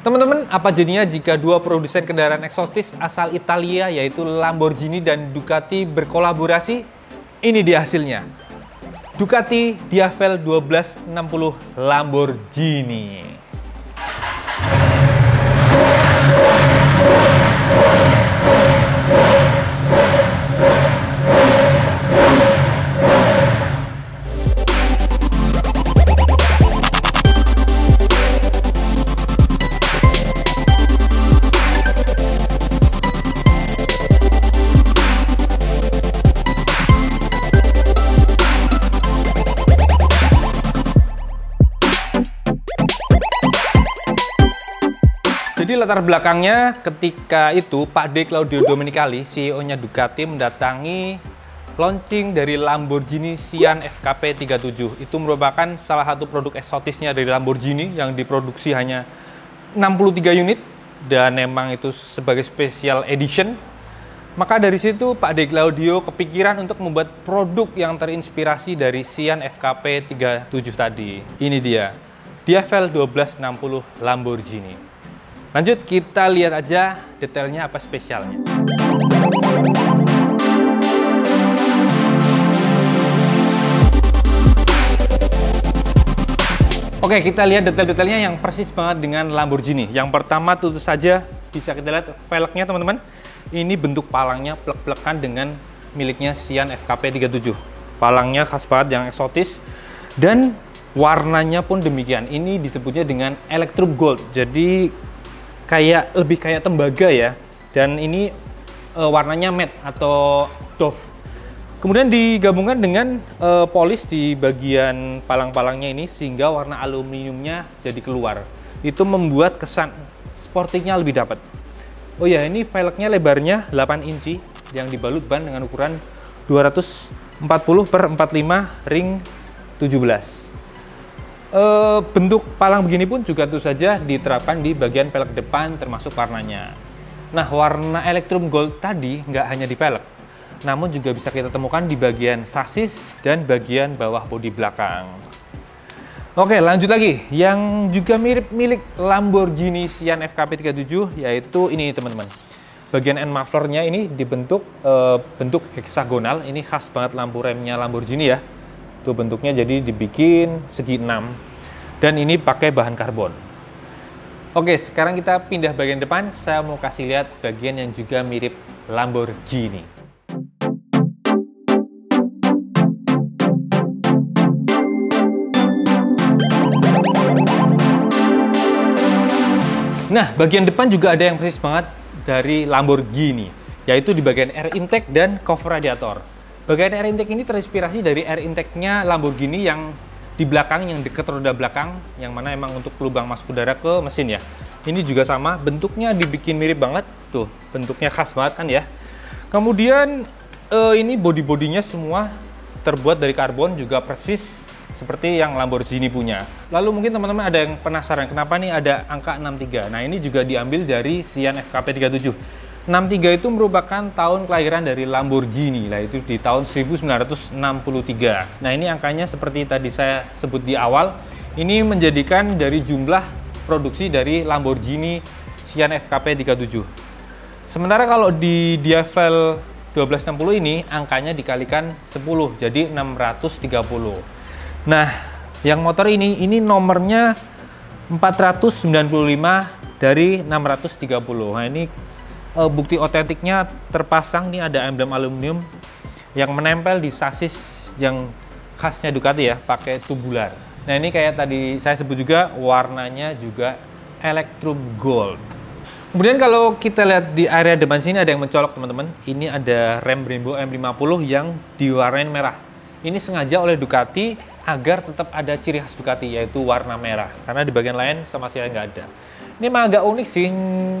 Teman-teman, apa jadinya jika dua produsen kendaraan eksotis asal Italia yaitu Lamborghini dan Ducati berkolaborasi? Ini dia hasilnya. Ducati Diavel 1260 Lamborghini. Jadi latar belakangnya ketika itu Pak D. Claudio Domenicali, CEO-nya Ducati, mendatangi launching dari Lamborghini Sian FKP 37. Itu merupakan salah satu produk eksotisnya dari Lamborghini yang diproduksi hanya 63 unit dan memang itu sebagai special edition. Maka dari situ Pak D. Claudio kepikiran untuk membuat produk yang terinspirasi dari Sian FKP 37 tadi. Ini dia, Diavel 1260 Lamborghini. Lanjut, kita lihat aja detailnya apa spesialnya. Oke, kita lihat detail-detailnya yang persis banget dengan Lamborghini. Yang pertama tentu saja bisa kita lihat velgnya, teman-teman. Ini bentuk palangnya plek-plekan dengan miliknya Sian FKP 37. Palangnya khas banget, yang eksotis. Dan warnanya pun demikian. Ini disebutnya dengan Electrum Gold. Jadi lebih kayak tembaga ya, dan ini warnanya matte atau doff. Kemudian digabungkan dengan polis di bagian palang-palangnya ini sehingga warna aluminiumnya jadi keluar. Itu membuat kesan sportingnya lebih dapat. Oh ya, ini velgnya lebarnya 8 inci yang dibalut ban dengan ukuran 240/45 ring 17. Bentuk palang begini pun juga tentu saja diterapkan di bagian velg depan termasuk warnanya. Nah, warna Electrum Gold tadi nggak hanya di velg, namun juga bisa kita temukan di bagian sasis dan bagian bawah bodi belakang. Oke, lanjut lagi. Yang juga mirip milik Lamborghini Sian FKP 37 yaitu ini, teman-teman. Bagian end mufflernya ini dibentuk bentuk heksagonal. Ini khas banget lampu remnya Lamborghini ya. Tuh bentuknya jadi dibikin segi 6 dan ini pakai bahan karbon. Oke, sekarang kita pindah bagian depan. Saya mau kasih lihat bagian yang juga mirip Lamborghini. Nah, bagian depan juga ada yang persis banget dari Lamborghini, yaitu di bagian air intake dan cover radiator. Bagian air intake ini terinspirasi dari air intake-nya Lamborghini yang di belakang, yang dekat roda belakang, yang mana emang untuk lubang masuk udara ke mesin ya. Ini juga sama, bentuknya dibikin mirip banget, tuh bentuknya khas banget kan ya. Kemudian ini bodi-bodinya semua terbuat dari karbon, juga persis seperti yang Lamborghini punya. Lalu mungkin teman-teman ada yang penasaran kenapa nih ada angka 63. Nah, ini juga diambil dari Sian FKP 37. 63 itu merupakan tahun kelahiran dari Lamborghini, lah itu di tahun 1963. Nah, ini angkanya seperti tadi saya sebut di awal, ini menjadikan dari jumlah produksi dari Lamborghini Sian FKP 37. Sementara kalau di Diavel 1260 ini angkanya dikalikan 10, jadi 630. Nah, yang motor ini nomornya 495 dari 630. Nah, ini bukti otentiknya terpasang nih, ada emblem aluminium yang menempel di sasis yang khasnya Ducati ya, pakai tubular. Nah, ini kayak tadi saya sebut juga warnanya juga Electrum Gold. Kemudian kalau kita lihat di area depan sini ada yang mencolok, teman-teman. Ini ada rem Brembo M50 yang diwarnain merah. Ini sengaja oleh Ducati agar tetap ada ciri khas Ducati, yaitu warna merah, karena di bagian lain sama sekali nggak ada. Ini emang agak unik sih,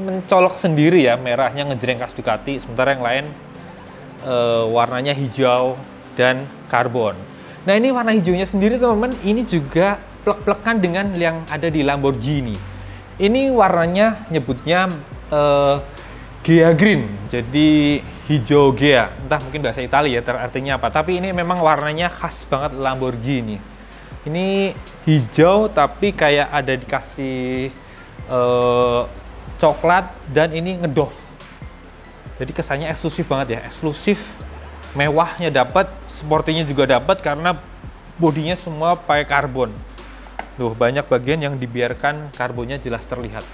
mencolok sendiri ya, merahnya ngejreng khas Ducati, sementara yang lain warnanya hijau dan karbon. Nah, ini warna hijaunya sendiri, teman-teman, ini juga plek-plekan dengan yang ada di Lamborghini. Ini warnanya nyebutnya Ghea Green, jadi hijau Ghea, entah mungkin bahasa Italia ya artinya apa, tapi ini memang warnanya khas banget Lamborghini. Ini hijau tapi kayak ada dikasih coklat, dan ini ngedoff. Jadi kesannya eksklusif banget ya, eksklusif, mewahnya dapat, sportinya juga dapat karena bodinya semua pakai karbon. Tuh, banyak bagian yang dibiarkan karbonnya jelas terlihat.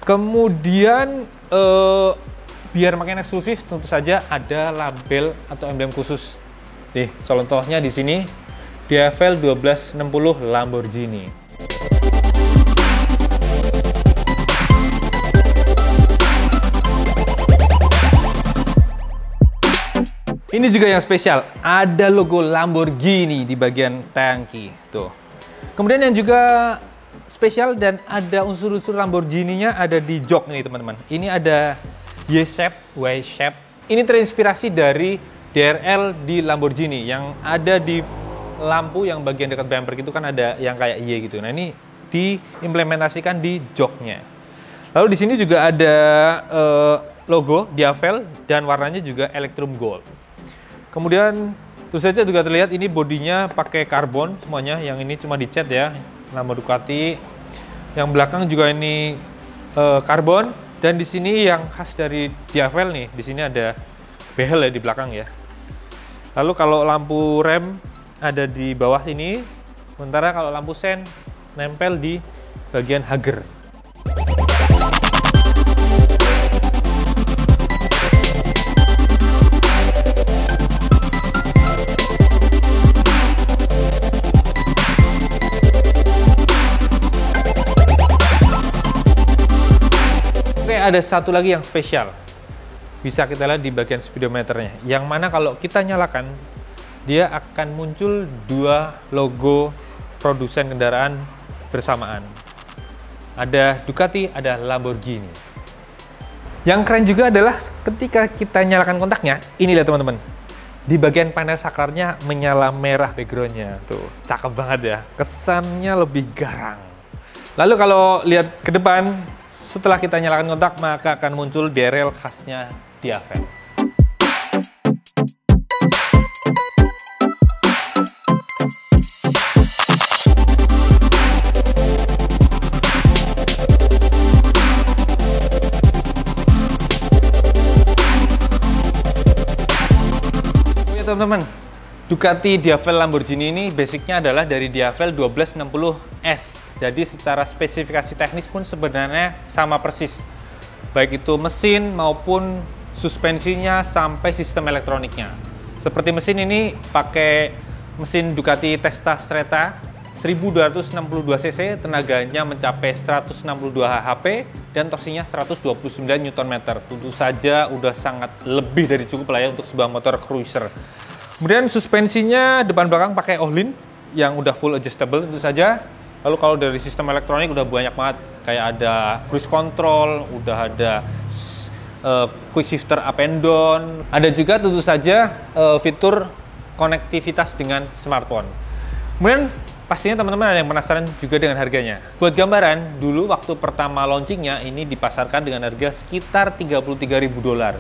Kemudian biar makin eksklusif, tentu saja ada label atau emblem khusus. Nih, contohnya di sini DFL 1260 Lamborghini. Ini juga yang spesial, ada logo Lamborghini di bagian tangki. Tuh. Kemudian yang juga spesial dan ada unsur-unsur Lamborghini-nya ada di jok nih teman-teman. Ini ada Y-shape, Y-shape. Ini terinspirasi dari DRL di Lamborghini yang ada di lampu yang bagian dekat bumper itu kan ada yang kayak Y gitu. Nah, ini diimplementasikan di joknya. Lalu di sini juga ada logo DFL dan warnanya juga Electrum Gold. Kemudian tentu saja juga terlihat ini bodinya pakai karbon semuanya. Yang ini cuma dicat ya, nama Ducati. Yang belakang juga ini karbon. Dan di sini yang khas dari DFL nih, di sini ada behel ya di belakang ya. Lalu kalau lampu rem ada di bawah sini, sementara kalau lampu sen nempel di bagian hager. Oke, ada satu lagi yang spesial. Bisa kita lihat di bagian speedometernya. Yang mana kalau kita nyalakan, dia akan muncul dua logo produsen kendaraan bersamaan. Ada Ducati, ada Lamborghini. Yang keren juga adalah ketika kita nyalakan kontaknya, ini lihat teman-teman. Di bagian panel saklarnya menyala merah backgroundnya. Tuh, cakep banget ya. Kesannya lebih garang. Lalu kalau lihat ke depan, setelah kita nyalakan kontak, maka akan muncul DRL khasnya DFL. Teman-teman, Ducati DFL Lamborghini ini basicnya adalah dari DFL 1260S. Jadi secara spesifikasi teknis pun sebenarnya sama persis. Baik itu mesin maupun suspensinya sampai sistem elektroniknya. Seperti mesin ini pakai mesin Ducati Testa Stretta 1262 cc, tenaganya mencapai 162 HP dan torsinya 129 Nm. Tentu saja udah sangat lebih dari cukup lah ya untuk sebuah motor cruiser. Kemudian suspensinya depan belakang pakai Ohlin yang udah full adjustable tentu saja. Lalu kalau dari sistem elektronik udah banyak banget, kayak ada cruise control, udah ada quick shifter up and down. Ada juga tentu saja fitur konektivitas dengan smartphone. Kemudian pastinya teman-teman ada yang penasaran juga dengan harganya. Buat gambaran, dulu waktu pertama launchingnya ini dipasarkan dengan harga sekitar $33.000.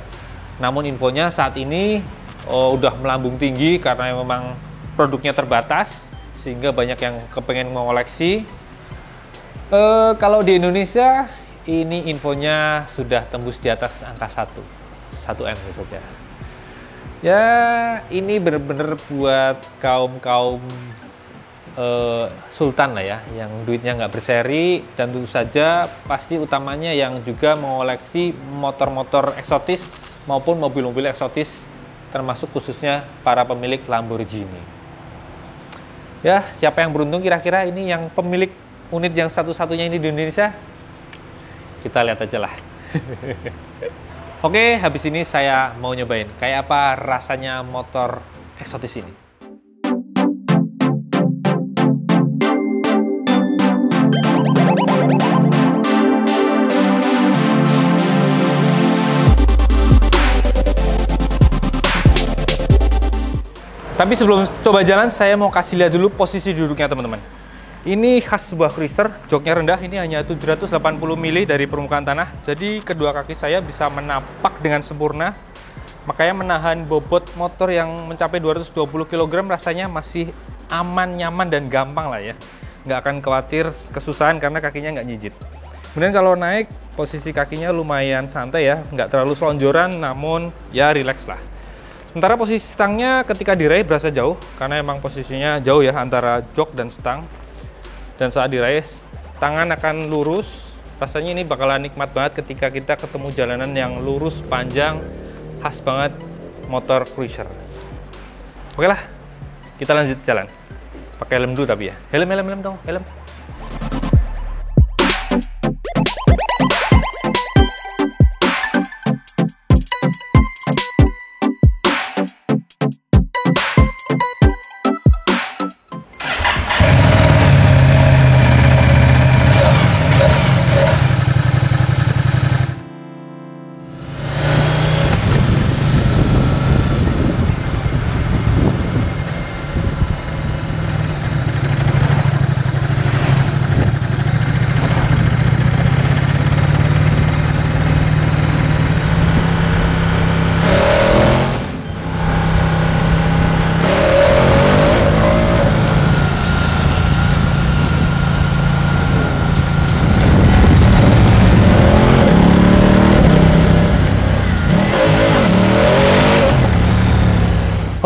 Namun infonya saat ini udah melambung tinggi karena memang produknya terbatas, sehingga banyak yang kepengen mengoleksi. Kalau di Indonesia, ini infonya sudah tembus di atas angka 1M saja. Ya, ini bener-bener buat kaum sultan lah ya, yang duitnya nggak berseri, dan tentu saja pasti utamanya yang juga mengoleksi motor-motor eksotis maupun mobil-mobil eksotis, termasuk khususnya para pemilik Lamborghini. Ya, siapa yang beruntung kira-kira ini yang pemilik unit yang satu-satunya ini di Indonesia? Kita lihat aja lah. Oke, habis ini saya mau nyobain kayak apa rasanya motor eksotis ini. Tapi sebelum coba jalan, saya mau kasih lihat dulu posisi duduknya teman-teman. Ini khas sebuah cruiser, joknya rendah, ini hanya 780 mili dari permukaan tanah. Jadi kedua kaki saya bisa menapak dengan sempurna. Makanya menahan bobot motor yang mencapai 220 kg rasanya masih aman, nyaman, dan gampang lah ya. Nggak akan khawatir kesusahan karena kakinya nggak nyijit. Kemudian kalau naik, posisi kakinya lumayan santai ya, nggak terlalu selonjoran, namun ya relax lah. Sementara posisi stangnya ketika diraih berasa jauh, karena emang posisinya jauh ya antara jok dan stang. Dan saat diraih, tangan akan lurus. Rasanya ini bakalan nikmat banget ketika kita ketemu jalanan yang lurus, panjang, khas banget motor cruiser. Oke lah, kita lanjut jalan. Pakai helm dulu tapi ya. Helm dong, helm.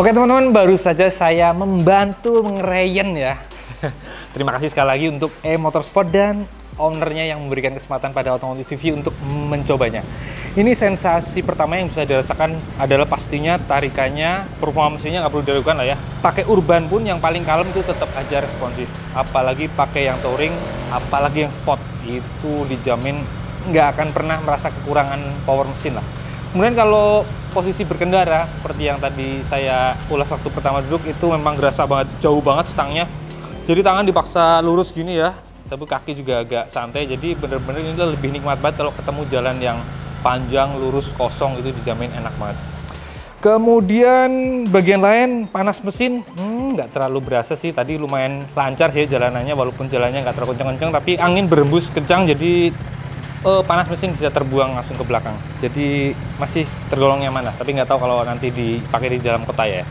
Oke teman-teman, baru saja saya membantu ngereyen ya. Terima kasih sekali lagi untuk E-Motorsport dan ownernya yang memberikan kesempatan pada Otomotif TV untuk mencobanya. Ini sensasi pertama yang bisa dirasakan adalah pastinya tarikannya, performa mesinnya nggak perlu diragukan lah ya. Pakai urban pun yang paling kalem itu tetap aja responsif. Apalagi pakai yang touring, apalagi yang sport, itu dijamin nggak akan pernah merasa kekurangan power mesin lah. Kemudian kalau posisi berkendara, seperti yang tadi saya ulas waktu pertama duduk, itu memang berasa banget, jauh banget stangnya. Jadi tangan dipaksa lurus gini ya, tapi kaki juga agak santai, jadi bener-bener ini lebih nikmat banget kalau ketemu jalan yang panjang, lurus, kosong, itu dijamin enak banget. Kemudian bagian lain, panas mesin, nggak terlalu berasa sih, tadi lumayan lancar sih jalanannya, walaupun jalannya nggak terlalu kencang-kencang, tapi angin berembus kencang, jadi panas mesin bisa terbuang langsung ke belakang. Jadi masih tergolong nyaman lah, tapi nggak tahu kalau nanti dipakai di dalam kota ya.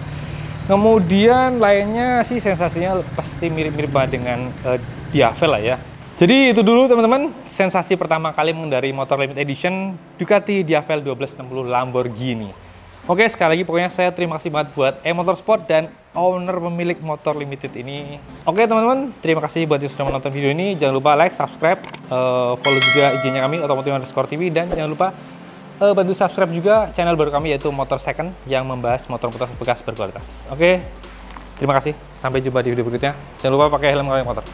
Kemudian lainnya sih sensasinya pasti mirip-mirip banget dengan Diavel lah ya. Jadi itu dulu teman-teman, sensasi pertama kali mengendarai motor limited edition Ducati Diavel 1260 Lamborghini. Oke, sekali lagi pokoknya saya terima kasih banget buat E-Motorsport dan owner pemilik motor limited ini. Oke teman-teman, terima kasih buat yang sudah menonton video ini. Jangan lupa like, subscribe, follow juga IG-nya kami Otomotif_TV, dan jangan lupa bantu subscribe juga channel baru kami yaitu Motor Second yang membahas motor-motor bekas berkualitas. Oke, terima kasih. Sampai jumpa di video berikutnya. Jangan lupa pakai helm kalau naik motor.